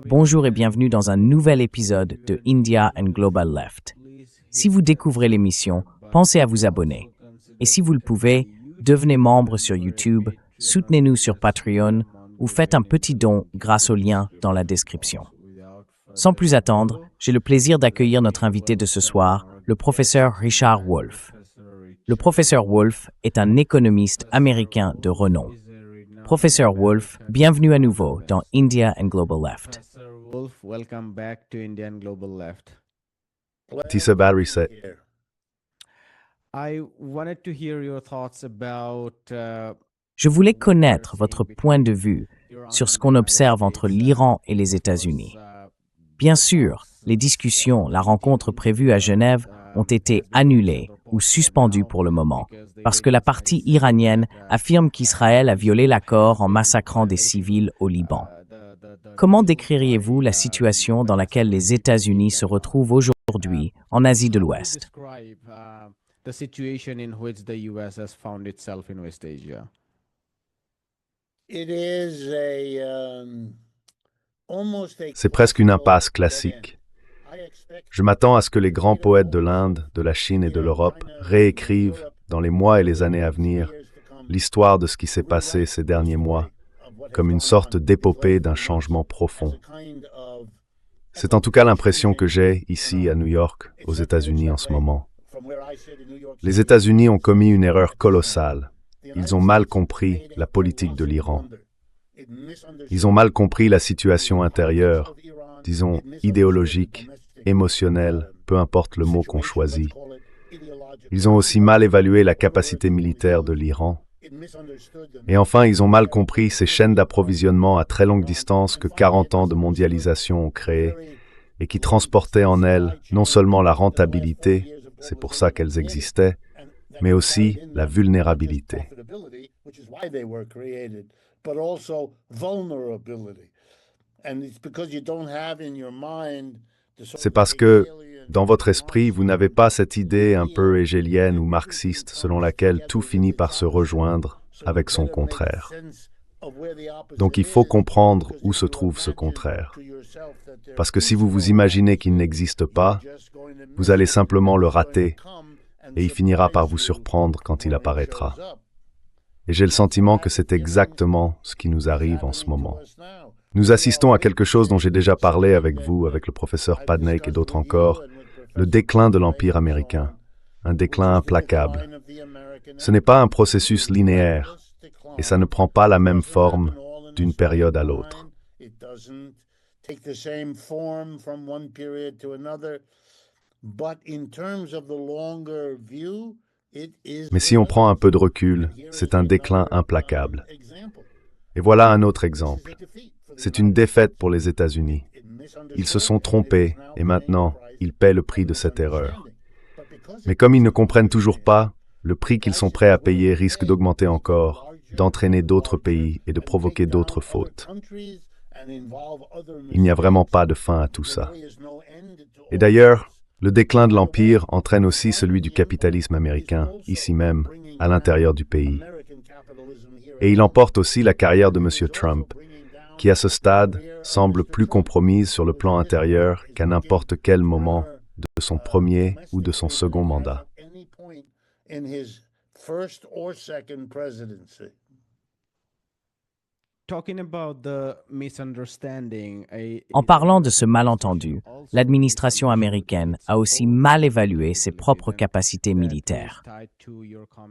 Bonjour et bienvenue dans un nouvel épisode de India and Global Left. Si vous découvrez l'émission, pensez à vous abonner. Et si vous le pouvez, devenez membre sur YouTube, soutenez-nous sur Patreon ou faites un petit don grâce au lien dans la description. Sans plus attendre, j'ai le plaisir d'accueillir notre invité de ce soir, le professeur Richard Wolff. Le professeur Wolff est un économiste américain de renom. Professeur Wolff, bienvenue à nouveau dans India and Global Left. Wolff, welcome back to India and Global Left. Tisa battery set. I wanted to hear your thoughts about Je voulais connaître votre point de vue sur ce qu'on observe entre l'Iran et les États-Unis. Bien sûr, les discussions, la rencontre prévue à Genève ont été annulées ou suspendues pour le moment, parce que la partie iranienne affirme qu'Israël a violé l'accord en massacrant des civils au Liban. Comment décririez-vous la situation dans laquelle les États-Unis se retrouvent aujourd'hui en Asie de l'Ouest? the situation in which the US has found itself in West Asia. C'est presque une impasse classique. Je m'attends à ce que les grands poètes de l'Inde, de la Chine et de l'Europe réécrivent, dans les mois et les années à venir, l'histoire de ce qui s'est passé ces derniers mois, comme une sorte d'épopée d'un changement profond. C'est en tout cas l'impression que j'ai ici à New York, aux États-Unis en ce moment. Les États-Unis ont commis une erreur colossale. Ils ont mal compris la politique de l'Iran. Ils ont mal compris la situation intérieure, disons idéologique, émotionnelle, peu importe le mot qu'on choisit. Ils ont aussi mal évalué la capacité militaire de l'Iran. Et enfin, ils ont mal compris ces chaînes d'approvisionnement à très longue distance que 40 ans de mondialisation ont créées et qui transportaient en elles non seulement la rentabilité, c'est pour ça qu'elles existaient, mais aussi la vulnérabilité. C'est parce que, dans votre esprit, vous n'avez pas cette idée un peu hégélienne ou marxiste selon laquelle tout finit par se rejoindre avec son contraire. Donc il faut comprendre où se trouve ce contraire. Parce que si vous vous imaginez qu'il n'existe pas, vous allez simplement le rater et il finira par vous surprendre quand il apparaîtra. Et j'ai le sentiment que c'est exactement ce qui nous arrive en ce moment. Nous assistons à quelque chose dont j'ai déjà parlé avec vous, avec le professeur Padnaik et d'autres encore, le déclin de l'Empire américain, un déclin implacable. Ce n'est pas un processus linéaire, et ça ne prend pas la même forme d'une période à l'autre. Mais si on prend un peu de recul, c'est un déclin implacable. Et voilà un autre exemple. C'est une défaite pour les États-Unis. Ils se sont trompés et maintenant, ils paient le prix de cette erreur. Mais comme ils ne comprennent toujours pas, le prix qu'ils sont prêts à payer risque d'augmenter encore, d'entraîner d'autres pays et de provoquer d'autres fautes. Il n'y a vraiment pas de fin à tout ça. Et d'ailleurs, le déclin de l'Empire entraîne aussi celui du capitalisme américain, ici même, à l'intérieur du pays. Et il emporte aussi la carrière de M. Trump, qui à ce stade semble plus compromise sur le plan intérieur qu'à n'importe quel moment de son premier ou de son second mandat. En parlant de ce malentendu, l'administration américaine a aussi mal évalué ses propres capacités militaires.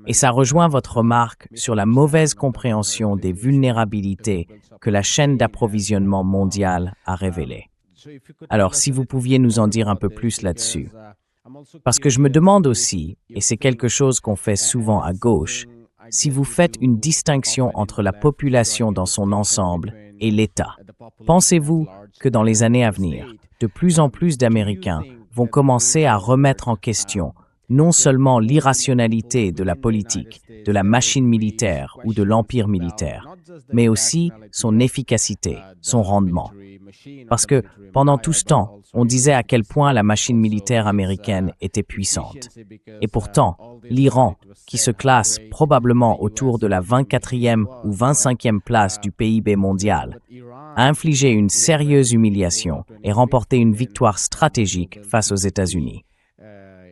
Et ça rejoint votre remarque sur la mauvaise compréhension des vulnérabilités que la chaîne d'approvisionnement mondiale a révélées. Alors, si vous pouviez nous en dire un peu plus là-dessus. Parce que je me demande aussi, et c'est quelque chose qu'on fait souvent à gauche, si vous faites une distinction entre la population dans son ensemble et l'État. Pensez-vous que dans les années à venir, de plus en plus d'Américains vont commencer à remettre en question non seulement l'irrationalité de la politique, de la machine militaire ou de l'empire militaire, mais aussi son efficacité, son rendement. Parce que pendant tout ce temps, on disait à quel point la machine militaire américaine était puissante. Et pourtant, l'Iran, qui se classe probablement autour de la 24e ou 25e place du PIB mondial, a infligé une sérieuse humiliation et remporté une victoire stratégique face aux États-Unis.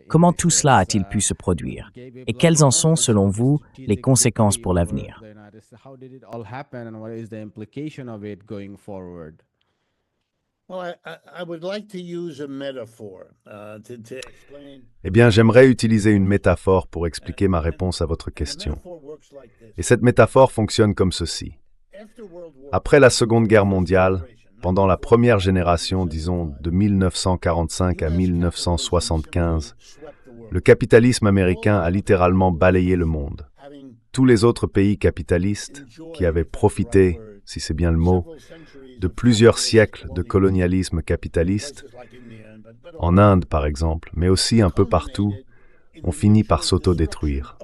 Comment tout cela a-t-il pu se produire? Et quelles en sont, selon vous, les conséquences pour l'avenir? Eh bien, j'aimerais utiliser une métaphore pour expliquer ma réponse à votre question. Et cette métaphore fonctionne comme ceci. Après la Seconde Guerre mondiale, pendant la première génération, disons de 1945 à 1975, le capitalisme américain a littéralement balayé le monde. Tous les autres pays capitalistes qui avaient profité, si c'est bien le mot, de plusieurs siècles de colonialisme capitaliste, en Inde par exemple, mais aussi un peu partout, ont fini par s'autodétruire.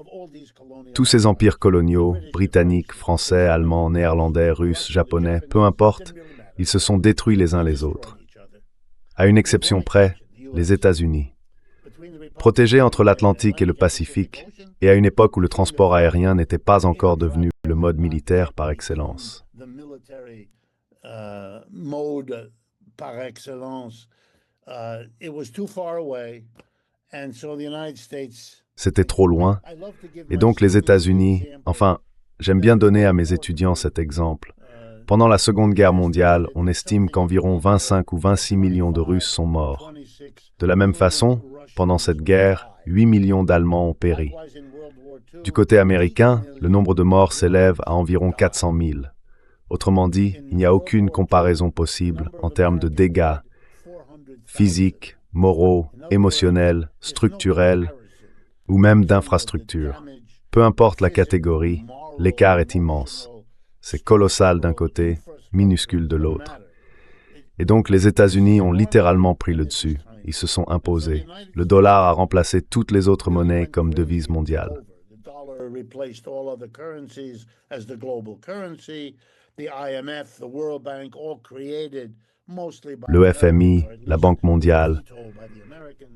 Tous ces empires coloniaux, britanniques, français, allemands, néerlandais, russes, japonais, peu importe, ils se sont détruits les uns les autres. À une exception près, les États-Unis. Protégés entre l'Atlantique et le Pacifique, et à une époque où le transport aérien n'était pas encore devenu le mode militaire par excellence. C'était trop loin, et donc les États-Unis, enfin, j'aime bien donner à mes étudiants cet exemple. Pendant la Seconde Guerre mondiale, on estime qu'environ 25 ou 26 millions de Russes sont morts. De la même façon, pendant cette guerre, 8 millions d'Allemands ont péri. Du côté américain, le nombre de morts s'élève à environ 400 000. Autrement dit, il n'y a aucune comparaison possible en termes de dégâts physiques, moraux, émotionnels, structurels ou même d'infrastructures. Peu importe la catégorie, l'écart est immense. C'est colossal d'un côté, minuscule de l'autre. Et donc les États-Unis ont littéralement pris le dessus. Ils se sont imposés. Le dollar a remplacé toutes les autres monnaies comme devise mondiale. Le FMI, la Banque mondiale,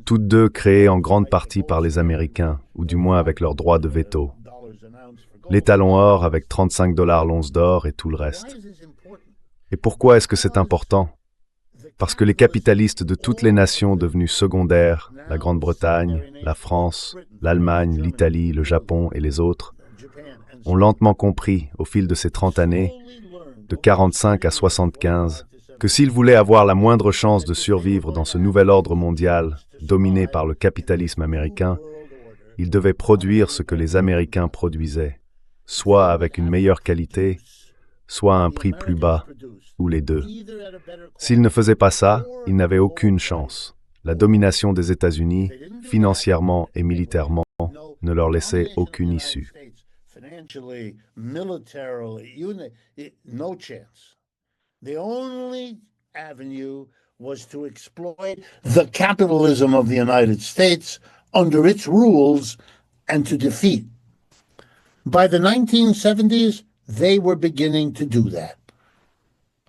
toutes deux créées en grande partie par les Américains, ou du moins avec leur droit de veto. L'étalon or avec 35 $ l'once d'or et tout le reste. Et pourquoi est-ce que c'est important? Parce que les capitalistes de toutes les nations devenues secondaires, la Grande-Bretagne, la France, l'Allemagne, l'Italie, le Japon et les autres, ont lentement compris, au fil de ces 30 années, de 45 à 75, que s'ils voulaient avoir la moindre chance de survivre dans ce nouvel ordre mondial dominé par le capitalisme américain, ils devaient produire ce que les Américains produisaient, soit avec une meilleure qualité, soit à un prix plus bas, ou les deux. S'ils ne faisaient pas ça, ils n'avaient aucune chance. La domination des États-Unis, financièrement et militairement, ne leur laissait aucune issue. The only avenue was to exploit the capitalism of the United States under its rules and to defeat. By the 1970s, they were beginning to do that.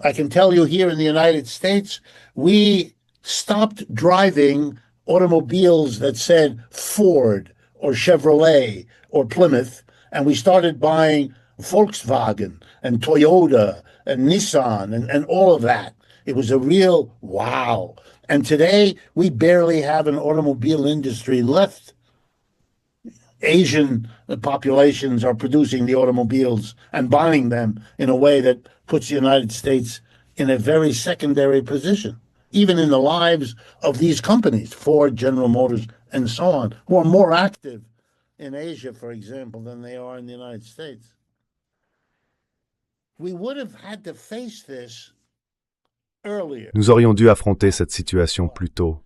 I can tell you here in the United States, we stopped driving automobiles that said Ford or Chevrolet or Plymouth, and we started buying Volkswagen and Toyota and Nissan and all of that. It was a real wow. And today, we barely have an automobile industry left. Asian populations are producing the automobiles and buying them in a way that puts the United States in a very secondary position, even in the lives of these companies, Ford, General Motors, and so on, who are more active in Asia, for example, than they are in the United States. We would have had to face this earlier. Nous aurions dû affronter cette situation plus tôt,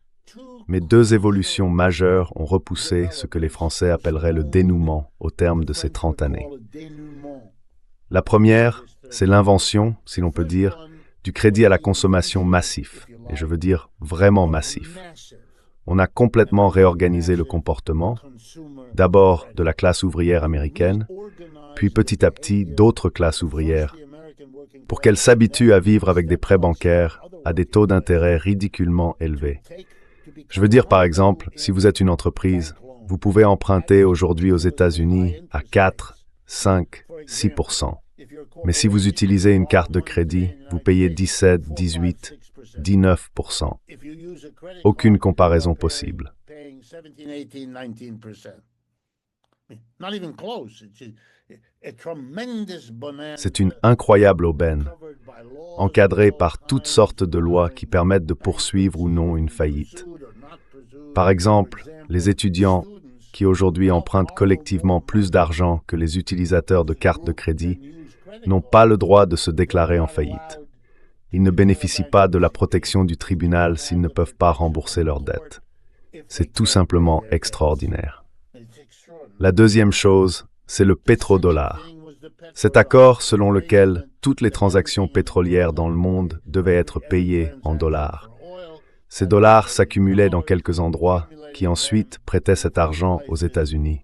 mais deux évolutions majeures ont repoussé ce que les Français appelleraient le dénouement au terme de ces 30 années. La première, c'est l'invention, si l'on peut dire, du crédit à la consommation massif, et je veux dire vraiment massif. On a complètement réorganisé le comportement, d'abord de la classe ouvrière américaine, puis petit à petit d'autres classes ouvrières, pour qu'elles s'habituent à vivre avec des prêts bancaires à des taux d'intérêt ridiculement élevés. Je veux dire, par exemple, si vous êtes une entreprise, vous pouvez emprunter aujourd'hui aux États-Unis à 4, 5, 6%. Mais si vous utilisez une carte de crédit, vous payez 17, 18, 19%. Aucune comparaison possible. C'est une incroyable aubaine, encadrée par toutes sortes de lois qui permettent de poursuivre ou non une faillite. Par exemple, les étudiants qui aujourd'hui empruntent collectivement plus d'argent que les utilisateurs de cartes de crédit n'ont pas le droit de se déclarer en faillite. Ils ne bénéficient pas de la protection du tribunal s'ils ne peuvent pas rembourser leurs dettes. C'est tout simplement extraordinaire. La deuxième chose, c'est le pétrodollar. Cet accord selon lequel toutes les transactions pétrolières dans le monde devaient être payées en dollars. Ces dollars s'accumulaient dans quelques endroits qui ensuite prêtaient cet argent aux États-Unis.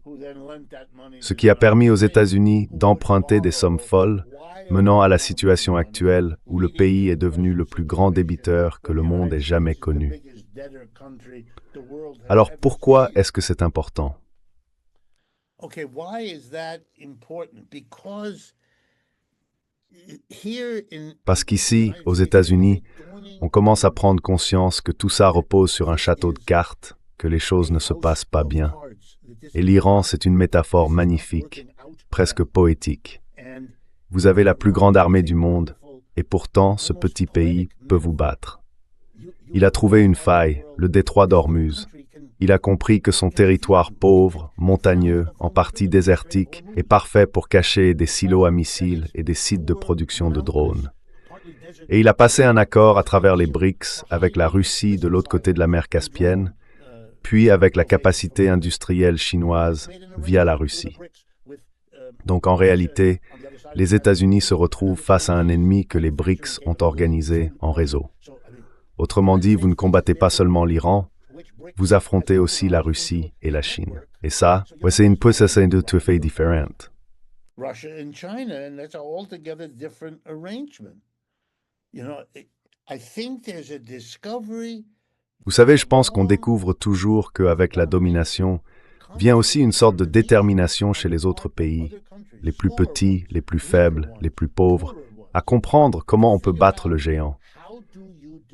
Ce qui a permis aux États-Unis d'emprunter des sommes folles, menant à la situation actuelle où le pays est devenu le plus grand débiteur que le monde ait jamais connu. Alors pourquoi est-ce que c'est important? Parce qu'ici, aux États-Unis, on commence à prendre conscience que tout ça repose sur un château de cartes, que les choses ne se passent pas bien. Et l'Iran, c'est une métaphore magnifique, presque poétique. Vous avez la plus grande armée du monde, et pourtant, ce petit pays peut vous battre. Il a trouvé une faille, le détroit d'Ormuz. Il a compris que son territoire pauvre, montagneux, en partie désertique, est parfait pour cacher des silos à missiles et des sites de production de drones. Et il a passé un accord à travers les BRICS avec la Russie de l'autre côté de la mer Caspienne, puis avec la capacité industrielle chinoise via la Russie. Donc en réalité, les États-Unis se retrouvent face à un ennemi que les BRICS ont organisé en réseau. Autrement dit, vous ne combattez pas seulement l'Iran, vous affrontez aussi la Russie et la Chine. Et ça, c'est une position tout à fait différente. Vous savez, je pense qu'on découvre toujours qu'avec la domination, vient aussi une sorte de détermination chez les autres pays, les plus petits, les plus faibles, les plus pauvres, à comprendre comment on peut battre le géant.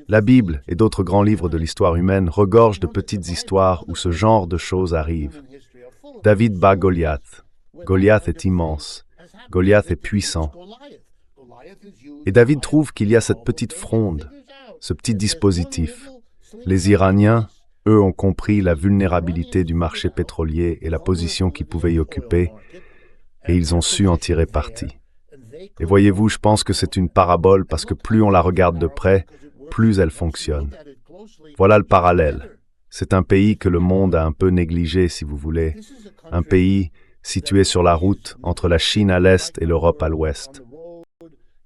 La Bible et d'autres grands livres de l'histoire humaine regorgent de petites histoires où ce genre de choses arrivent. David bat Goliath. Goliath est immense. Goliath est puissant. Et David trouve qu'il y a cette petite fronde, ce petit dispositif. Les Iraniens, eux, ont compris la vulnérabilité du marché pétrolier et la position qu'ils pouvaient y occuper, et ils ont su en tirer parti. Et voyez-vous, je pense que c'est une parabole parce que plus on la regarde de près, plus elle fonctionne. Voilà le parallèle. C'est un pays que le monde a un peu négligé, si vous voulez. Un pays situé sur la route entre la Chine à l'est et l'Europe à l'ouest.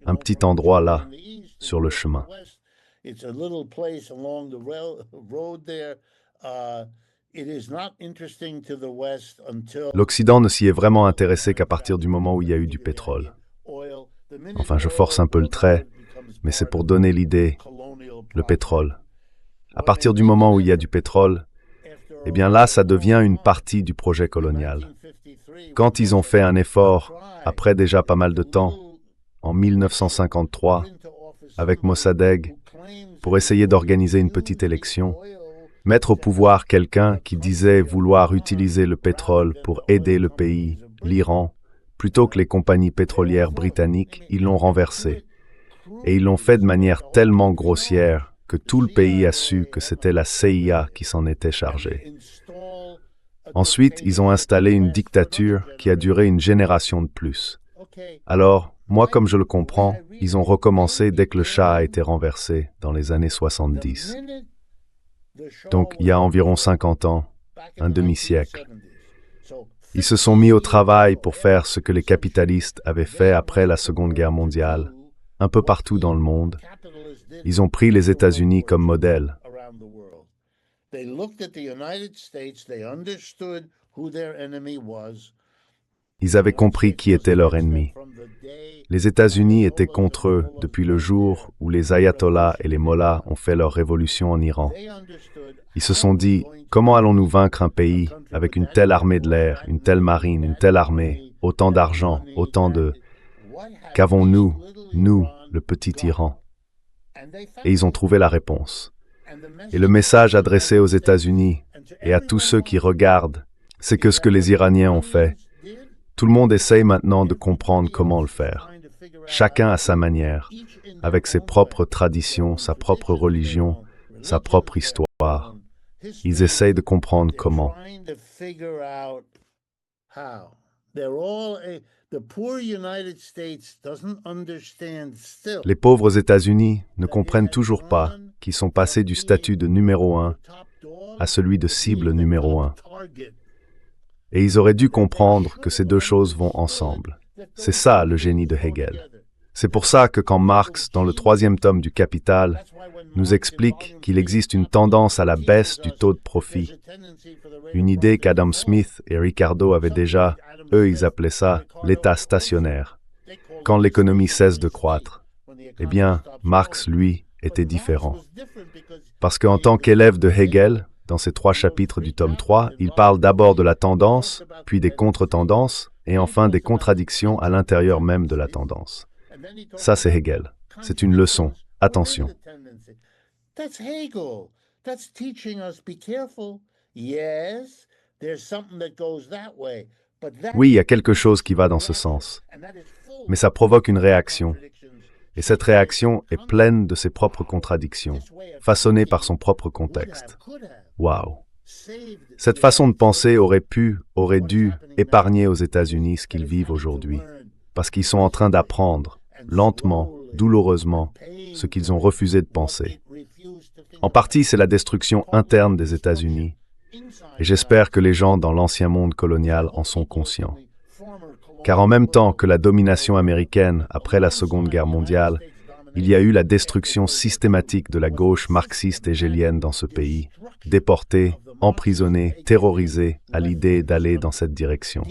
Un petit endroit là, sur le chemin. L'Occident ne s'y est vraiment intéressé qu'à partir du moment où il y a eu du pétrole. Enfin, je force un peu le trait, mais c'est pour donner l'idée, le pétrole. À partir du moment où il y a du pétrole, eh bien là, ça devient une partie du projet colonial. Quand ils ont fait un effort, après déjà pas mal de temps, en 1953, avec Mossadegh, pour essayer d'organiser une petite élection, mettre au pouvoir quelqu'un qui disait vouloir utiliser le pétrole pour aider le pays, l'Iran, plutôt que les compagnies pétrolières britanniques, ils l'ont renversé. Et ils l'ont fait de manière tellement grossière que tout le pays a su que c'était la CIA qui s'en était chargée. Ensuite, ils ont installé une dictature qui a duré une génération de plus. Alors, moi, comme je le comprends, ils ont recommencé dès que le Shah a été renversé, dans les années 70. Donc, il y a environ 50 ans, un demi-siècle. Ils se sont mis au travail pour faire ce que les capitalistes avaient fait après la Seconde Guerre mondiale, un peu partout dans le monde. Ils ont pris les États-Unis comme modèle. They looked at the United States, they understood who their enemy was. Ils avaient compris qui était leur ennemi. Les États-Unis étaient contre eux depuis le jour où les ayatollahs et les mollahs ont fait leur révolution en Iran. Ils se sont dit, comment allons-nous vaincre un pays avec une telle armée de l'air, une telle marine, une telle armée, autant d'argent, autant de... Qu'avons-nous, nous, le petit Iran? Et ils ont trouvé la réponse. Et le message adressé aux États-Unis et à tous ceux qui regardent, c'est que ce que les Iraniens ont fait, tout le monde essaye maintenant de comprendre comment le faire. Chacun à sa manière, avec ses propres traditions, sa propre religion, sa propre histoire. Ils essayent de comprendre comment. Les pauvres États-Unis ne comprennent toujours pas qu'ils sont passés du statut de numéro 1 à celui de cible numéro 1. Et ils auraient dû comprendre que ces deux choses vont ensemble. C'est ça le génie de Hegel. C'est pour ça que quand Marx, dans le 3e tome du Capital, nous explique qu'il existe une tendance à la baisse du taux de profit, une idée qu'Adam Smith et Ricardo avaient déjà, eux ils appelaient ça l'état stationnaire, quand l'économie cesse de croître. Eh bien, Marx, lui, était différent. Parce qu'en tant qu'élève de Hegel, dans ces 3 chapitres du tome 3, il parle d'abord de la tendance, puis des contre-tendances, et enfin des contradictions à l'intérieur même de la tendance. Ça, c'est Hegel. C'est une leçon. Attention. Oui, il y a quelque chose qui va dans ce sens. Mais ça provoque une réaction. Et cette réaction est pleine de ses propres contradictions, façonnée par son propre contexte. Waouh! Cette façon de penser aurait dû épargner aux États-Unis ce qu'ils vivent aujourd'hui, parce qu'ils sont en train d'apprendre, lentement, douloureusement, ce qu'ils ont refusé de penser. En partie, c'est la destruction interne des États-Unis, et j'espère que les gens dans l'ancien monde colonial en sont conscients. Car en même temps que la domination américaine après la Seconde Guerre mondiale, il y a eu la destruction systématique de la gauche marxiste hégélienne dans ce pays, déportée, emprisonnée, terrorisée à l'idée d'aller dans cette direction.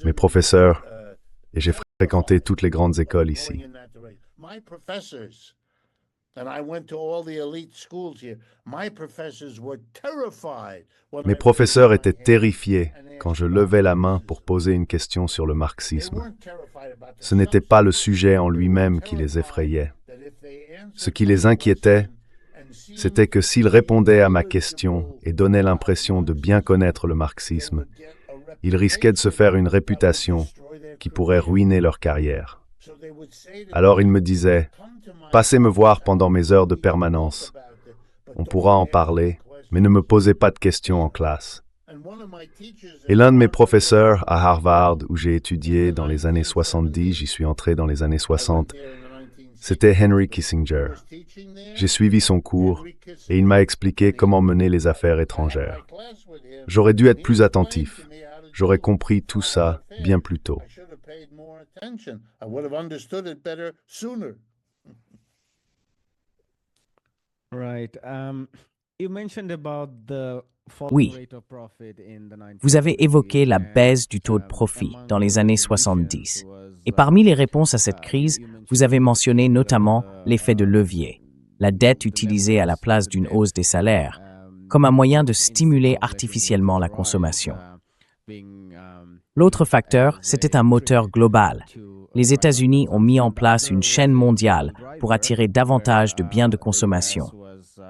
Mes professeurs, et j'ai fréquenté toutes les grandes écoles ici. Mes professeurs étaient terrifiés quand je levais la main pour poser une question sur le marxisme. Ce n'était pas le sujet en lui-même qui les effrayait. Ce qui les inquiétait, c'était que s'ils répondaient à ma question et donnaient l'impression de bien connaître le marxisme, ils risquaient de se faire une réputation qui pourrait ruiner leur carrière. Alors ils me disaient, « Passez me voir pendant mes heures de permanence. On pourra en parler, mais ne me posez pas de questions en classe. » Et l'un de mes professeurs à Harvard, où j'ai étudié dans les années 70, j'y suis entré dans les années 60, c'était Henry Kissinger. J'ai suivi son cours et il m'a expliqué comment mener les affaires étrangères. J'aurais dû être plus attentif. J'aurais compris tout ça bien plus tôt. Oui, vous avez évoqué la baisse du taux de profit dans les années 70. Et parmi les réponses à cette crise, vous avez mentionné notamment l'effet de levier, la dette utilisée à la place d'une hausse des salaires, comme un moyen de stimuler artificiellement la consommation. L'autre facteur, c'était un moteur global. Les États-Unis ont mis en place une chaîne mondiale pour attirer davantage de biens de consommation,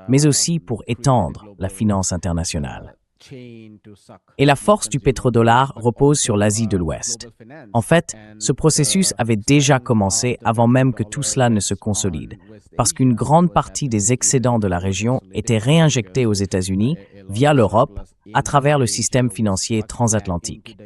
mais aussi pour étendre la finance internationale. Et la force du pétrodollar repose sur l'Asie de l'Ouest. En fait, ce processus avait déjà commencé avant même que tout cela ne se consolide, parce qu'une grande partie des excédents de la région étaient réinjectés aux États-Unis via l'Europe à travers le système financier transatlantique.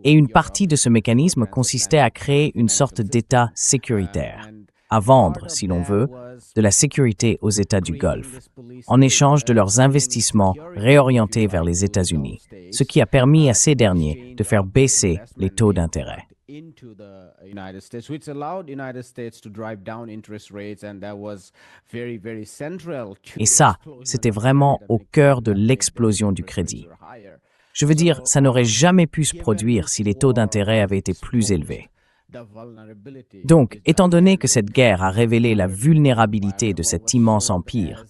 Et une partie de ce mécanisme consistait à créer une sorte d'État sécuritaire, à vendre, si l'on veut, de la sécurité aux États du Golfe, en échange de leurs investissements réorientés vers les États-Unis, ce qui a permis à ces derniers de faire baisser les taux d'intérêt. into the United States, which allowed United States to drive down interest rates, and that was very central to Et ça, c'était vraiment au cœur de l'explosion du crédit. Je veux dire, ça n'aurait jamais pu se produire si les taux d'intérêt avaient été plus élevés. Donc, étant donné que cette guerre a révélé la vulnérabilité de cet immense empire,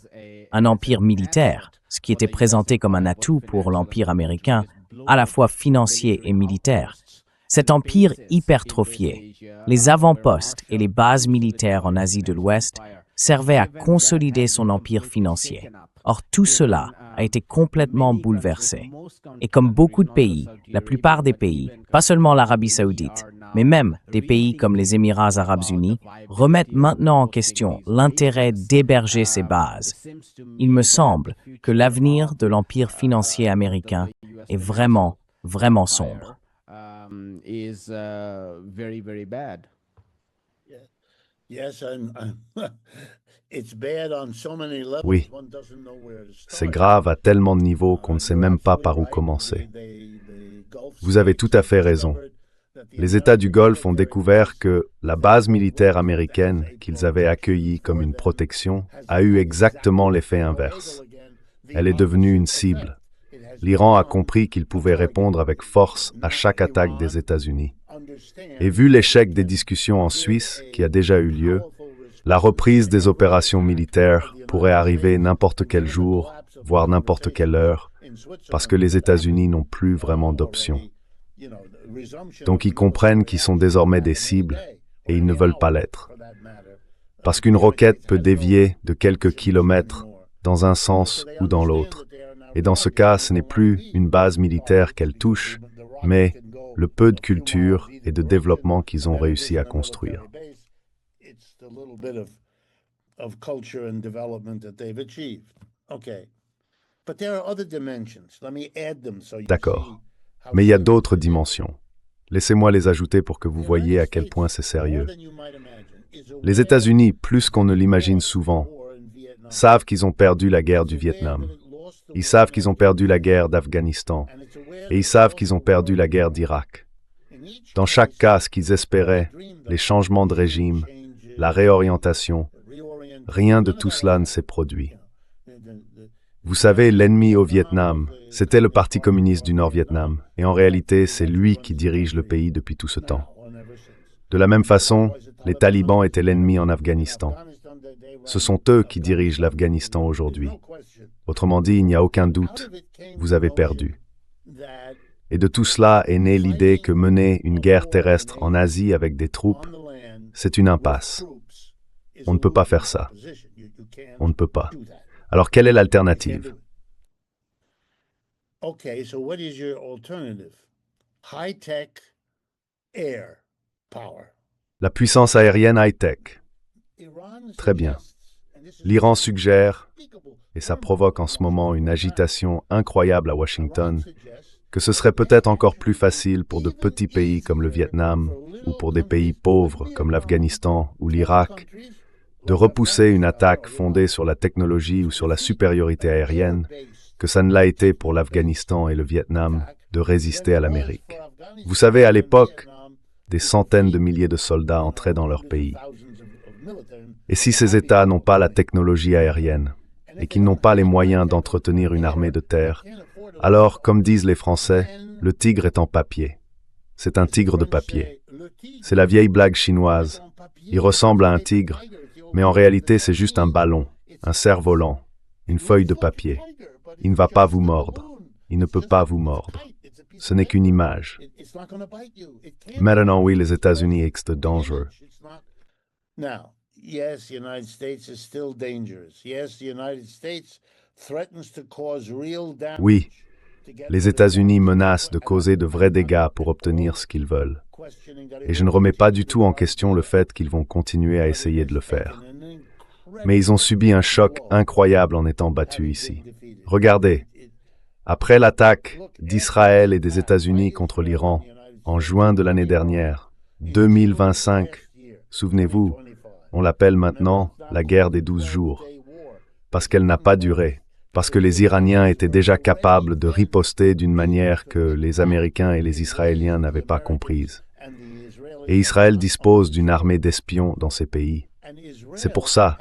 un empire militaire, ce qui était présenté comme un atout pour l'empire américain, à la fois financier et militaire, cet empire hypertrophié, les avant-postes et les bases militaires en Asie de l'Ouest servaient à consolider son empire financier. Or, tout cela a été complètement bouleversé. Et comme beaucoup de pays, la plupart des pays, pas seulement l'Arabie saoudite, mais même des pays comme les Émirats arabes unis, remettent maintenant en question l'intérêt d'héberger ces bases. Il me semble que l'avenir de l'empire financier américain est vraiment sombre. Oui, c'est grave à tellement de niveaux qu'on ne sait même pas par où commencer. Vous avez tout à fait raison. Les États du Golfe ont découvert que la base militaire américaine qu'ils avaient accueillie comme une protection a eu exactement l'effet inverse. Elle est devenue une cible. L'Iran a compris qu'il pouvait répondre avec force à chaque attaque des États-Unis. Et vu l'échec des discussions en Suisse, qui a déjà eu lieu, la reprise des opérations militaires pourrait arriver n'importe quel jour, voire n'importe quelle heure, parce que les États-Unis n'ont plus vraiment d'option. Donc ils comprennent qu'ils sont désormais des cibles et ils ne veulent pas l'être. Parce qu'une roquette peut dévier de quelques kilomètres dans un sens ou dans l'autre. Et dans ce cas, ce n'est plus une base militaire qu'elle touche, mais le peu de culture et de développement qu'ils ont réussi à construire. D'accord. Mais il y a d'autres dimensions. Laissez-moi les ajouter pour que vous voyiez à quel point c'est sérieux. Les États-Unis, plus qu'on ne l'imagine souvent, savent qu'ils ont perdu la guerre du Vietnam. Ils savent qu'ils ont perdu la guerre d'Afghanistan. Et ils savent qu'ils ont perdu la guerre d'Irak. Dans chaque cas, ce qu'ils espéraient, les changements de régime, la réorientation, rien de tout cela ne s'est produit. Vous savez, l'ennemi au Vietnam, c'était le Parti communiste du Nord-Vietnam, et en réalité, c'est lui qui dirige le pays depuis tout ce temps. De la même façon, les talibans étaient l'ennemi en Afghanistan. Ce sont eux qui dirigent l'Afghanistan aujourd'hui. Autrement dit, il n'y a aucun doute, vous avez perdu. Et de tout cela est née l'idée que mener une guerre terrestre en Asie avec des troupes, c'est une impasse. On ne peut pas faire ça. On ne peut pas. Alors, quelle est l'alternative? Okay, so what is your alternative? High-tech air power. La puissance aérienne high-tech. Très bien. L'Iran suggère, et ça provoque en ce moment une agitation incroyable à Washington, que ce serait peut-être encore plus facile pour de petits pays comme le Vietnam ou pour des pays pauvres comme l'Afghanistan ou l'Irak de repousser une attaque fondée sur la technologie ou sur la supériorité aérienne que ça ne l'a été pour l'Afghanistan et le Vietnam de résister à l'Amérique. Vous savez, à l'époque, des centaines de milliers de soldats entraient dans leur pays. Et si ces États n'ont pas la technologie aérienne et qu'ils n'ont pas les moyens d'entretenir une armée de terre, alors, comme disent les Français, le tigre est en papier. C'est un tigre de papier. C'est la vieille blague chinoise. Il ressemble à un tigre, mais en réalité c'est juste un ballon, un cerf-volant, une feuille de papier. Il ne va pas vous mordre. Il ne peut pas vous mordre. Ce n'est qu'une image. Maintenant, oui, les États-Unis sont dangereux. Now, yes, the United States is still dangerous. Yes, the United States threatens to cause real damage. Oui, les États-Unis menacent de causer de vrais dégâts pour obtenir ce qu'ils veulent. Et je ne remets pas du tout en question le fait qu'ils vont continuer à essayer de le faire. Mais ils ont subi un choc incroyable en étant battus ici. Regardez, après l'attaque d'Israël et des États-Unis contre l'Iran, en juin de l'année dernière, 2025, souvenez-vous, on l'appelle maintenant la guerre des 12 jours, parce qu'elle n'a pas duré, parce que les Iraniens étaient déjà capables de riposter d'une manière que les Américains et les Israéliens n'avaient pas comprise. Et Israël dispose d'une armée d'espions dans ces pays. C'est pour ça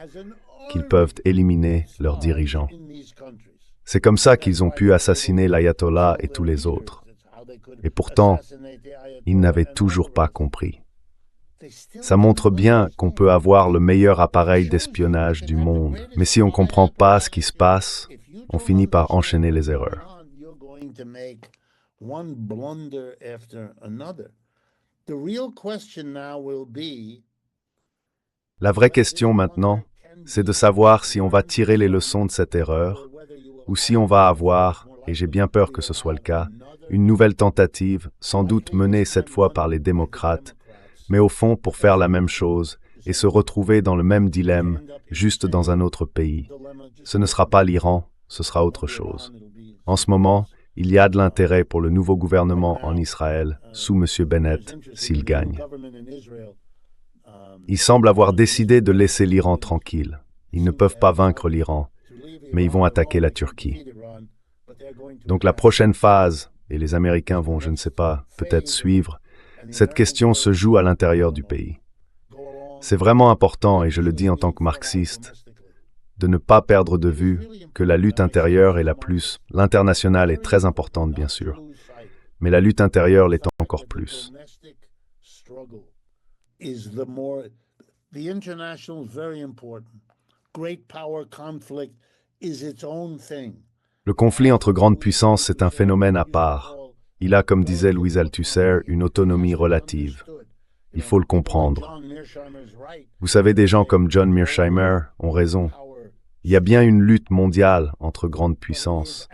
qu'ils peuvent éliminer leurs dirigeants. C'est comme ça qu'ils ont pu assassiner l'ayatollah et tous les autres. Et pourtant, ils n'avaient toujours pas compris. Ça montre bien qu'on peut avoir le meilleur appareil d'espionnage du monde, mais si on ne comprend pas ce qui se passe, on finit par enchaîner les erreurs. La vraie question maintenant, c'est de savoir si on va tirer les leçons de cette erreur, ou si on va avoir, et j'ai bien peur que ce soit le cas, une nouvelle tentative, sans doute menée cette fois par les démocrates, mais au fond pour faire la même chose et se retrouver dans le même dilemme, juste dans un autre pays. Ce ne sera pas l'Iran, ce sera autre chose. En ce moment, il y a de l'intérêt pour le nouveau gouvernement en Israël, sous M. Bennett, s'il gagne. Ils semblent avoir décidé de laisser l'Iran tranquille. Ils ne peuvent pas vaincre l'Iran, mais ils vont attaquer la Turquie. Donc la prochaine phase, et les Américains vont, je ne sais pas, peut-être suivre, cette question se joue à l'intérieur du pays. C'est vraiment important, et je le dis en tant que marxiste, de ne pas perdre de vue que la lutte intérieure est la plus. L'internationale est très importante, bien sûr, mais la lutte intérieure l'est encore plus. Le conflit entre grandes puissances est un phénomène à part. Il a, comme disait Louis Althusser, une autonomie relative. Il faut le comprendre. Vous savez, des gens comme John Mearsheimer ont raison. Il y a bien une lutte mondiale entre grandes puissances,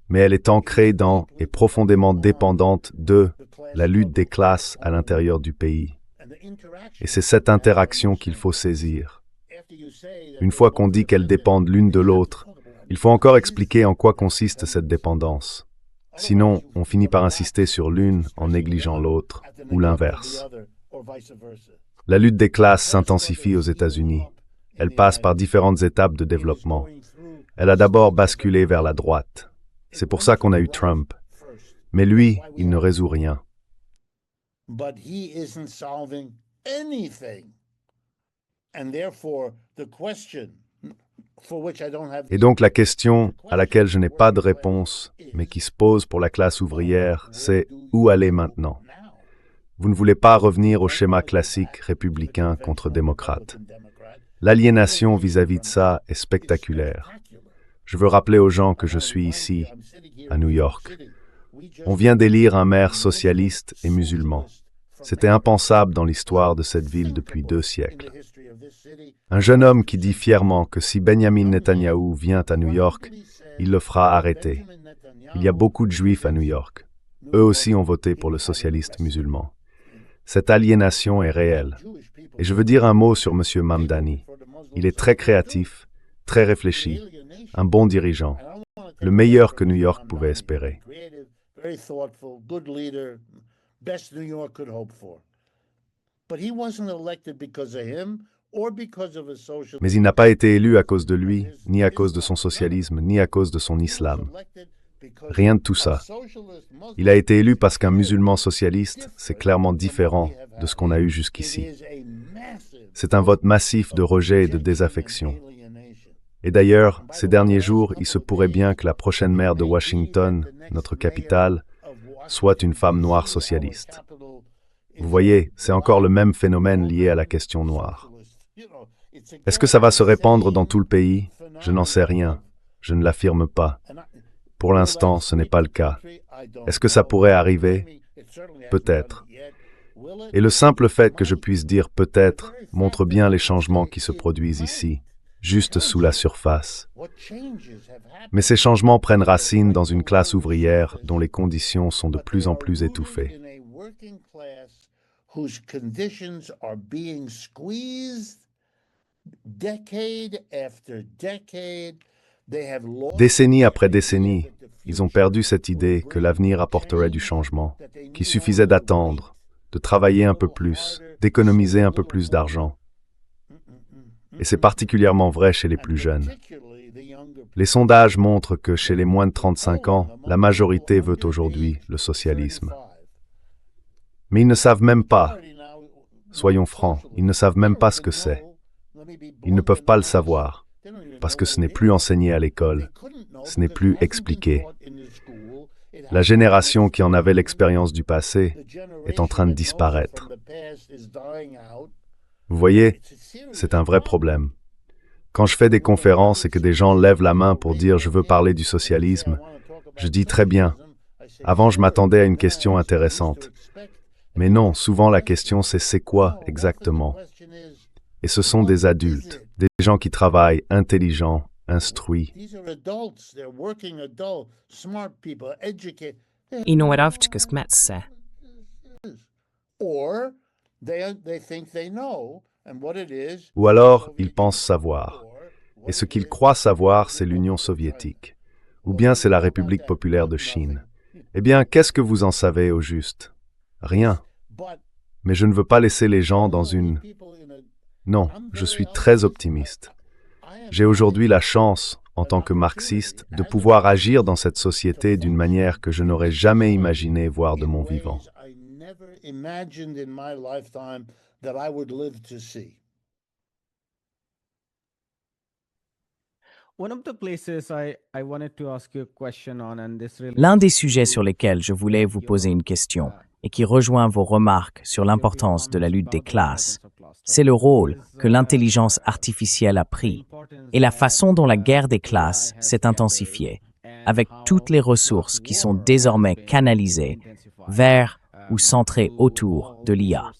mais elle est ancrée dans et profondément dépendante de la lutte des classes à l'intérieur du pays. Et c'est cette interaction qu'il faut saisir. Une fois qu'on dit qu'elles dépendent l'une de l'autre, il faut encore expliquer en quoi consiste cette dépendance. Sinon, on finit par insister sur l'une en négligeant l'autre, ou l'inverse. La lutte des classes s'intensifie aux États-Unis. Elle passe par différentes étapes de développement. Elle a d'abord basculé vers la droite. C'est pour ça qu'on a eu Trump. Mais lui, il ne résout rien. Et donc la question à laquelle je n'ai pas de réponse, mais qui se pose pour la classe ouvrière, c'est où aller maintenant? Vous ne voulez pas revenir au schéma classique républicain contre démocrate. L'aliénation vis-à-vis de ça est spectaculaire. Je veux rappeler aux gens que je suis ici, à New York. On vient d'élire un maire socialiste et musulman. C'était impensable dans l'histoire de cette ville depuis 2 siècles. Un jeune homme qui dit fièrement que si Benjamin Netanyahou vient à New York, il le fera arrêter. Il y a beaucoup de juifs à New York. Eux aussi ont voté pour le socialiste musulman. Cette aliénation est réelle. Et je veux dire un mot sur M. Mamdani. Il est très créatif, très réfléchi, un bon dirigeant, le meilleur que New York pouvait espérer. Mais il n'a pas été élu à cause de lui, ni à cause de son socialisme, ni à cause de son islam. Rien de tout ça. Il a été élu parce qu'un musulman socialiste, c'est clairement différent de ce qu'on a eu jusqu'ici. C'est un vote massif de rejet et de désaffection. Et d'ailleurs, ces derniers jours, il se pourrait bien que la prochaine maire de Washington, notre capitale, soit une femme noire socialiste. Vous voyez, c'est encore le même phénomène lié à la question noire. Est-ce que ça va se répandre dans tout le pays? Je n'en sais rien. Je ne l'affirme pas. Pour l'instant, ce n'est pas le cas. Est-ce que ça pourrait arriver? Peut-être. Et le simple fait que je puisse dire peut-être montre bien les changements qui se produisent ici, juste sous la surface. Mais ces changements prennent racine dans une classe ouvrière dont les conditions sont de plus en plus étouffées. Décennie après décennie, ils ont perdu cette idée que l'avenir apporterait du changement, qu'il suffisait d'attendre, de travailler un peu plus, d'économiser un peu plus d'argent. Et c'est particulièrement vrai chez les plus jeunes. Les sondages montrent que chez les moins de 35 ans, la majorité veut aujourd'hui le socialisme. Mais ils ne savent même pas, Soyons francs, ils ne savent même pas ce que c'est. Ils ne peuvent pas le savoir, parce que ce n'est plus enseigné à l'école, ce n'est plus expliqué. La génération qui en avait l'expérience du passé est en train de disparaître. Vous voyez, c'est un vrai problème. Quand je fais des conférences et que des gens lèvent la main pour dire « je veux parler du socialisme », je dis « très bien ». Avant, je m'attendais à une question intéressante. Mais non, souvent la question c'est « c'est quoi exactement ?» Et ce sont des adultes, des gens qui travaillent, intelligents, instruits. I når avtskes metse. Ou alors, ils pensent savoir. Et ce qu'ils croient savoir, c'est l'Union soviétique. Ou bien c'est la République populaire de Chine. Eh bien, qu'est-ce que vous en savez au juste? Rien. Mais je ne veux pas laisser les gens dans une... Non, je suis très optimiste. J'ai aujourd'hui la chance, en tant que marxiste, de pouvoir agir dans cette société d'une manière que je n'aurais jamais imaginé voir de mon vivant. L'un des sujets sur lesquels je voulais vous poser une question, et qui rejoint vos remarques sur l'importance de la lutte des classes, c'est le rôle que l'intelligence artificielle a pris et la façon dont la guerre des classes s'est intensifiée, avec toutes les ressources qui sont désormais canalisées vers ou centrées autour de l'IA.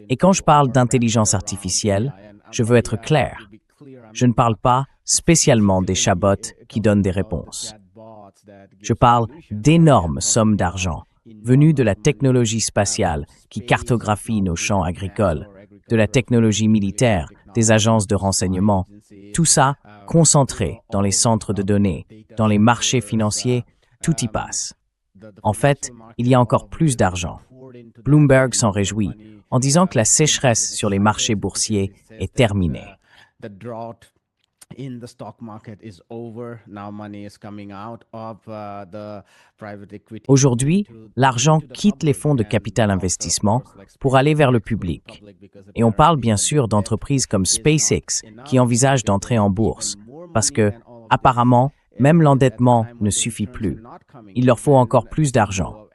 Et quand je parle d'intelligence artificielle, je veux être clair. Je ne parle pas spécialement des chatbots qui donnent des réponses. Je parle d'énormes sommes d'argent venues de la technologie spatiale qui cartographie nos champs agricoles, de la technologie militaire, des agences de renseignement, tout ça concentré dans les centres de données, dans les marchés financiers, tout y passe. En fait, il y a encore plus d'argent. Bloomberg s'en réjouit en disant que la sécheresse sur les marchés boursiers est terminée. Aujourd'hui, l'argent quitte les fonds de capital investissement pour aller vers le public. Et on parle bien sûr d'entreprises comme SpaceX qui envisagent d'entrer en bourse parce que, apparemment, même l'endettement ne suffit plus. Il leur faut encore plus d'argent.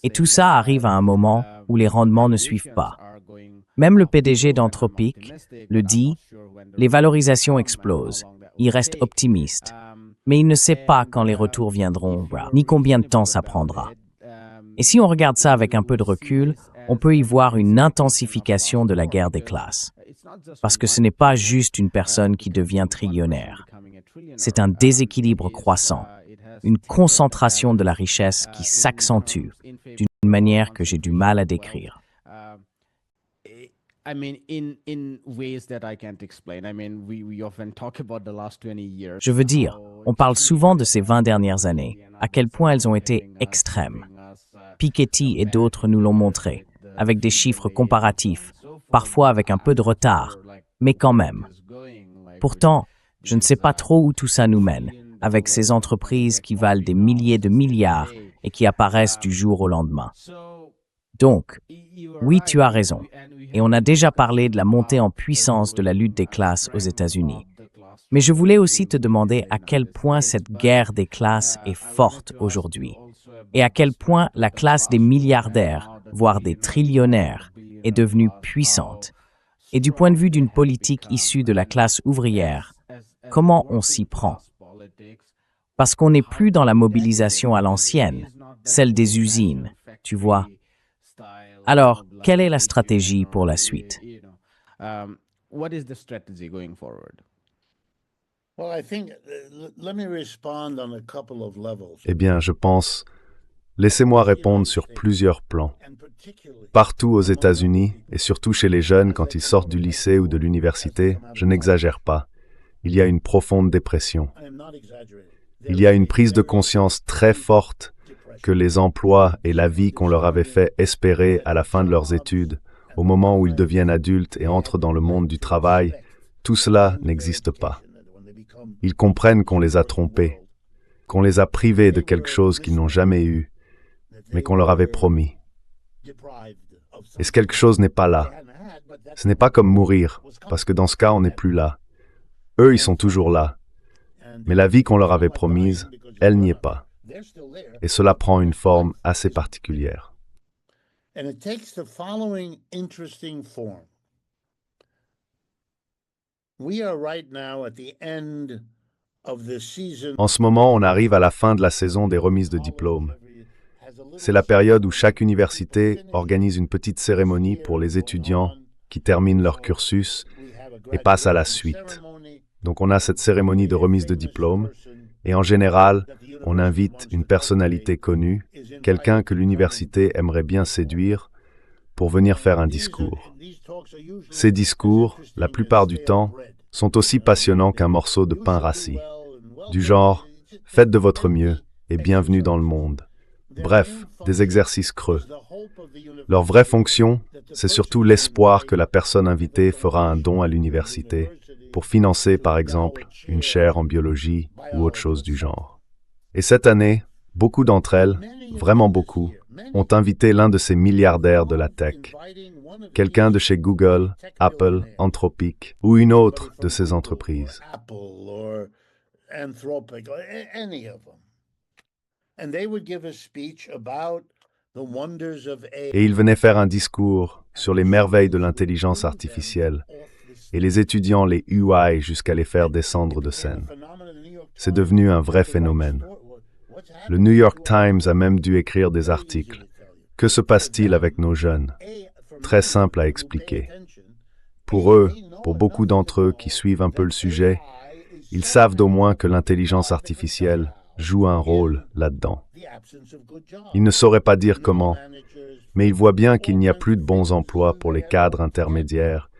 Et tout ça arrive à un moment où les rendements ne suivent pas. Même le PDG d'Anthropic le dit, les valorisations explosent, il reste optimiste. Mais il ne sait pas quand les retours viendront, ni combien de temps ça prendra. Et si on regarde ça avec un peu de recul, on peut y voir une intensification de la guerre des classes. Parce que ce n'est pas juste une personne qui devient trillionnaire. C'est un déséquilibre croissant, une concentration de la richesse qui s'accentue d'une manière que j'ai du mal à décrire. Je veux dire, on parle souvent de ces 20 dernières années, à quel point elles ont été extrêmes. Piketty et d'autres nous l'ont montré, avec des chiffres comparatifs, parfois avec un peu de retard, mais quand même. Pourtant, je ne sais pas trop où tout ça nous mène, avec ces entreprises qui valent des milliers de milliards et qui apparaissent du jour au lendemain. Donc, oui, tu as raison. Et on a déjà parlé de la montée en puissance de la lutte des classes aux États-Unis. Mais je voulais aussi te demander à quel point cette guerre des classes est forte aujourd'hui. Et à quel point la classe des milliardaires, voire des trillionnaires, est devenue puissante. Et du point de vue d'une politique issue de la classe ouvrière, comment on s'y prend? Parce qu'on n'est plus dans la mobilisation à l'ancienne, celle des usines, tu vois. Alors, quelle est la stratégie pour la suite? Eh bien, je pense, laissez-moi répondre sur plusieurs plans. Partout aux États-Unis, et surtout chez les jeunes quand ils sortent du lycée ou de l'université, je n'exagère pas, il y a une profonde dépression. Il y a une prise de conscience très forte que les emplois et la vie qu'on leur avait fait espérer à la fin de leurs études, au moment où ils deviennent adultes et entrent dans le monde du travail, tout cela n'existe pas. Ils comprennent qu'on les a trompés, qu'on les a privés de quelque chose qu'ils n'ont jamais eu, mais qu'on leur avait promis. Est-ce que quelque chose n'est pas là? Ce n'est pas comme mourir, parce que dans ce cas, on n'est plus là. Eux, ils sont toujours là. Mais la vie qu'on leur avait promise, elle n'y est pas. Et cela prend une forme assez particulière. And it takes the following interesting form. We are right now at the end of the season. En ce moment, on arrive à la fin de la saison des remises de diplômes. C'est la période où chaque université organise une petite cérémonie pour les étudiants qui terminent leur cursus et passent à la suite. Donc on a cette cérémonie de remise de diplôme et en général, on invite une personnalité connue, quelqu'un que l'université aimerait bien séduire, pour venir faire un discours. Ces discours, la plupart du temps, sont aussi passionnants qu'un morceau de pain rassis. Du genre, faites de votre mieux et bienvenue dans le monde. Bref, des exercices creux. Leur vraie fonction, c'est surtout l'espoir que la personne invitée fera un don à l'université pour financer, par exemple, une chaire en biologie ou autre chose du genre. Et cette année, beaucoup d'entre elles, vraiment beaucoup, ont invité l'un de ces milliardaires de la tech, quelqu'un de chez Google, Apple, Anthropic ou une autre de ces entreprises. Et il venait faire un discours sur les merveilles de l'intelligence artificielle, et les étudiants les huaient jusqu'à les faire descendre de scène. C'est devenu un vrai phénomène. Le New York Times a même dû écrire des articles. Que se passe-t-il avec nos jeunes? Très simple à expliquer. Pour eux, pour beaucoup d'entre eux qui suivent un peu le sujet, ils savent d'au moins que l'intelligence artificielle joue un rôle là-dedans. Ils ne sauraient pas dire comment, mais ils voient bien qu'il n'y a plus de bons emplois pour les cadres intermédiaires,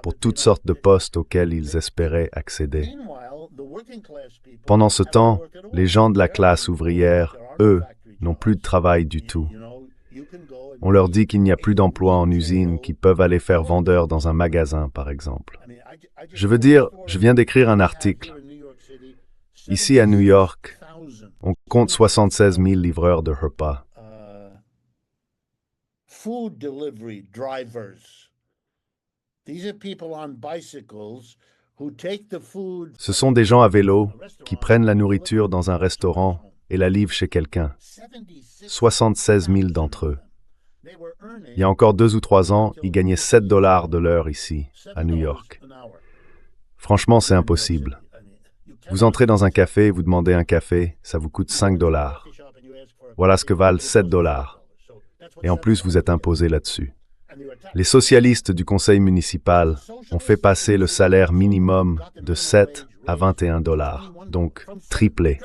pour toutes sortes de postes auxquels ils espéraient accéder. Pendant ce temps, les gens de la classe ouvrière, eux, n'ont plus de travail du tout. On leur dit qu'il n'y a plus d'emplois en usine, qui peuvent aller faire vendeur dans un magasin, par exemple. Je veux dire, je viens d'écrire un article. Ici à New York, on compte 76 000 livreurs de repas. Food delivery drivers. These are people on bicycles who take the food. Ce sont des gens à vélo qui prennent la nourriture dans un restaurant et la livrent chez quelqu'un. 76 000 d'entre eux. Il y a encore 2 ou 3 ans, ils gagnaient $7 de l'heure ici, à New York. Franchement, c'est impossible. Vous entrez dans un café et vous demandez un café, ça vous coûte $5. Voilà ce que valent $7. Et en plus, vous êtes imposé là-dessus. Les socialistes du conseil municipal ont fait passer le salaire minimum de 7 à $21, donc triplé.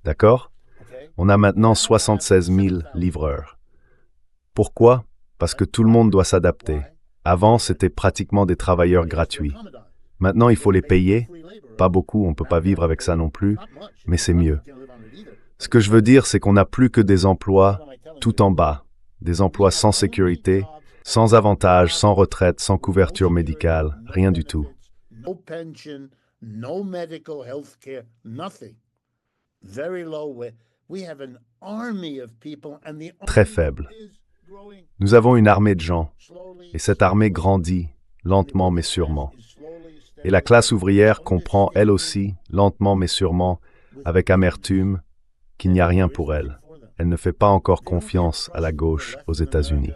D'accord? On a maintenant 76 000 livreurs. Pourquoi? Parce que tout le monde doit s'adapter. Avant, c'était pratiquement des travailleurs gratuits. Maintenant, il faut les payer. Pas beaucoup, on ne peut pas vivre avec ça non plus, mais c'est mieux. Ce que je veux dire, c'est qu'on n'a plus que des emplois tout en bas, des emplois sans sécurité, sans avantages, sans retraite, sans couverture médicale, rien du tout. No pension, no medical health care, nothing. Very low. We have an army of people and the Très faible. Nous avons une armée de gens, et cette armée grandit, lentement mais sûrement. Et la classe ouvrière comprend, elle aussi, lentement mais sûrement, avec amertume, qu'il n'y a rien pour elle. Elle ne fait pas encore confiance à la gauche aux États-Unis.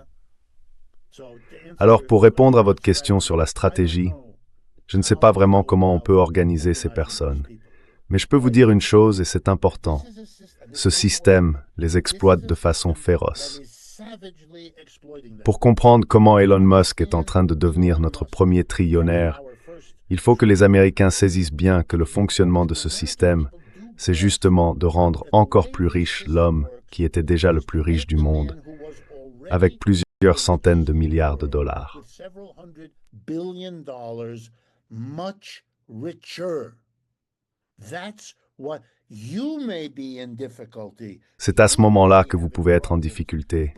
Alors, pour répondre à votre question sur la stratégie, je ne sais pas vraiment comment on peut organiser ces personnes. Mais je peux vous dire une chose, et c'est important. Ce système les exploite de façon féroce. Pour comprendre comment Elon Musk est en train de devenir notre premier trillionnaire, il faut que les Américains saisissent bien que le fonctionnement de ce système, c'est justement de rendre encore plus riche l'homme qui était déjà le plus riche du monde, avec plusieurs centaines de milliards de dollars. C'est à ce moment-là que vous pouvez être en difficulté.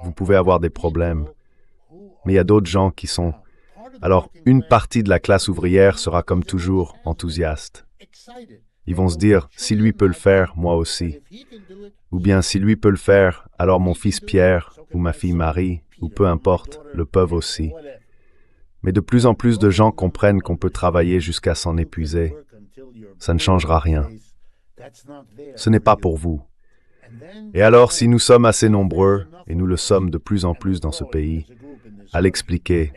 Vous pouvez avoir des problèmes. Mais il y a d'autres gens qui sont... Alors, une partie de la classe ouvrière sera comme toujours enthousiaste. Ils vont se dire, si lui peut le faire, moi aussi. Ou bien, si lui peut le faire, alors mon fils Pierre ou ma fille Marie ou peu importe, le peuvent aussi. Mais de plus en plus de gens comprennent qu'on peut travailler jusqu'à s'en épuiser. Ça ne changera rien. Ce n'est pas pour vous. Et alors, si nous sommes assez nombreux, et nous le sommes de plus en plus dans ce pays, à l'expliquer,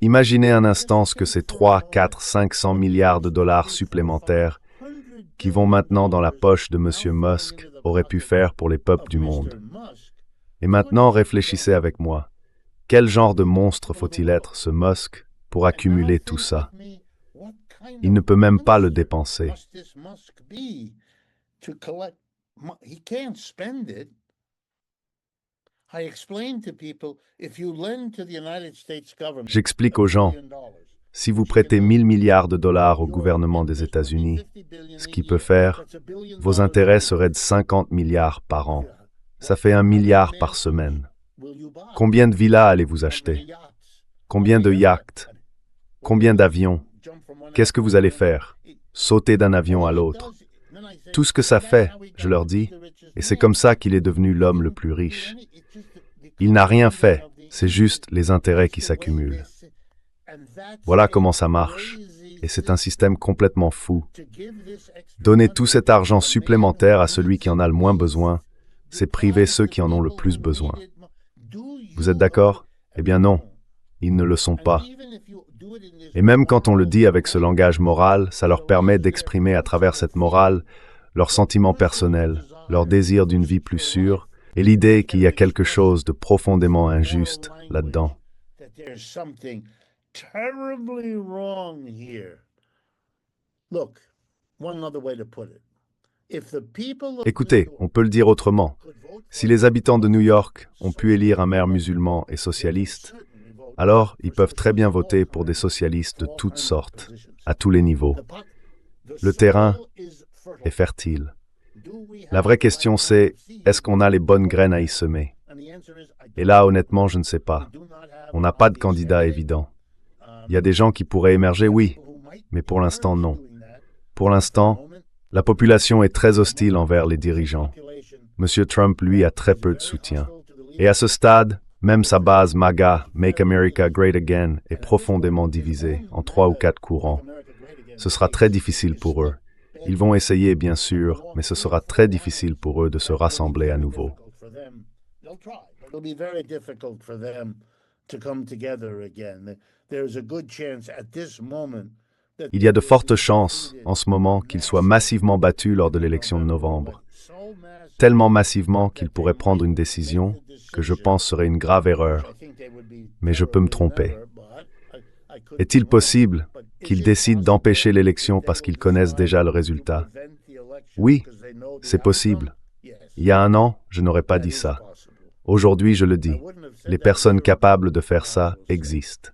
imaginez un instant ce que ces 3, 4, 500 milliards de dollars supplémentaires qui vont maintenant dans la poche de M. Musk auraient pu faire pour les peuples du monde. Et maintenant, réfléchissez avec moi. Quel genre de monstre faut-il être, ce Musk, pour accumuler tout ça? Il ne peut même pas le dépenser. J'explique aux gens, si vous prêtez 1000 milliards de dollars au gouvernement des États-Unis, ce qu'il peut faire, vos intérêts seraient de 50 milliards par an. Ça fait 1 milliard par semaine. Combien de villas allez-vous acheter? Combien de yachts? Combien d'avions? Qu'est-ce que vous allez faire? Sauter d'un avion à l'autre. Tout ce que ça fait, je leur dis, et c'est comme ça qu'il est devenu l'homme le plus riche. Il n'a rien fait, c'est juste les intérêts qui s'accumulent. Voilà comment ça marche, et c'est un système complètement fou. Donner tout cet argent supplémentaire à celui qui en a le moins besoin, c'est priver ceux qui en ont le plus besoin. Vous êtes d'accord? Eh bien non, ils ne le sont pas. Et même quand on le dit avec ce langage moral, ça leur permet d'exprimer à travers cette morale leurs sentiments personnels, leur désir d'une vie plus sûre, et l'idée qu'il y a quelque chose de profondément injuste là-dedans. Écoutez, on peut le dire autrement. Si les habitants de New York ont pu élire un maire musulman et socialiste, alors ils peuvent très bien voter pour des socialistes de toutes sortes, à tous les niveaux. Le terrain est fertile. La vraie question c'est, est-ce qu'on a les bonnes graines à y semer? Et là, honnêtement, je ne sais pas. On n'a pas de candidat évident. Il y a des gens qui pourraient émerger, oui, mais pour l'instant, non. Pour l'instant, la population est très hostile envers les dirigeants. M. Trump, lui, a très peu de soutien. Et à ce stade, même sa base MAGA, Make America Great Again, est profondément divisée en 3 ou 4 courants. Ce sera très difficile pour eux. Ils vont essayer, bien sûr, mais ce sera très difficile pour eux de se rassembler à nouveau. Il y a de fortes chances, en ce moment, qu'ils soient massivement battus lors de l'élection de novembre. Tellement massivement qu'ils pourraient prendre une décision que je pense serait une grave erreur. Mais je peux me tromper. Est-il possible qu'ils décident d'empêcher l'élection parce qu'ils connaissent déjà le résultat? Oui, c'est possible. Il y a 1 an, je n'aurais pas dit ça. Aujourd'hui, je le dis. Les personnes capables de faire ça existent.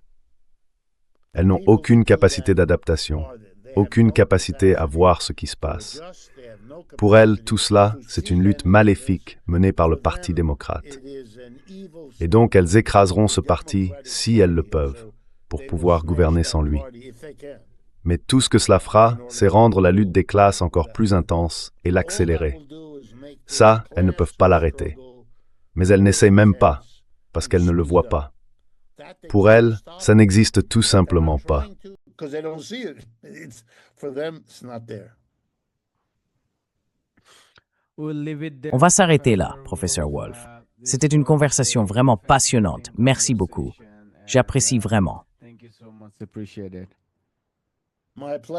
Elles n'ont aucune capacité d'adaptation, aucune capacité à voir ce qui se passe. Pour elles, tout cela, c'est une lutte maléfique menée par le Parti démocrate. Et donc, elles écraseront ce parti, si elles le peuvent, pour pouvoir gouverner sans lui. Mais tout ce que cela fera, c'est rendre la lutte des classes encore plus intense et l'accélérer. Ça, elles ne peuvent pas l'arrêter. Mais elles n'essayent même pas, parce qu'elles ne le voient pas. Pour elles, ça n'existe tout simplement pas. On va s'arrêter là, professeur Wolf. C'était une conversation vraiment passionnante. Merci beaucoup. J'apprécie vraiment.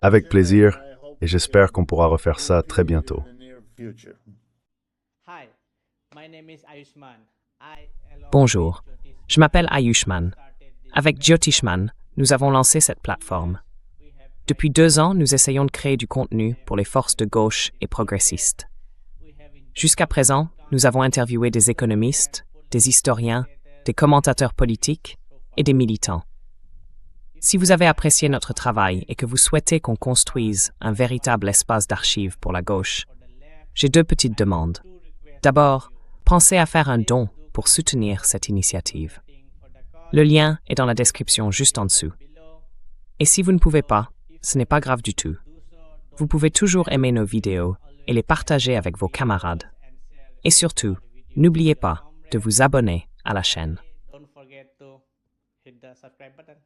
Avec plaisir, et j'espère qu'on pourra refaire ça très bientôt. Bonjour, je m'appelle Ayushman. Avec Jyotishman, nous avons lancé cette plateforme. Depuis 2 ans, nous essayons de créer du contenu pour les forces de gauche et progressistes. Jusqu'à présent, nous avons interviewé des économistes, des historiens, des commentateurs politiques et des militants. Si vous avez apprécié notre travail et que vous souhaitez qu'on construise un véritable espace d'archives pour la gauche, j'ai 2 petites demandes. D'abord, pensez à faire un don pour soutenir cette initiative. Le lien est dans la description juste en dessous. Et si vous ne pouvez pas, ce n'est pas grave du tout. Vous pouvez toujours aimer nos vidéos et les partager avec vos camarades. Et surtout, n'oubliez pas de vous abonner à la chaîne. forget to hit the subscribe button.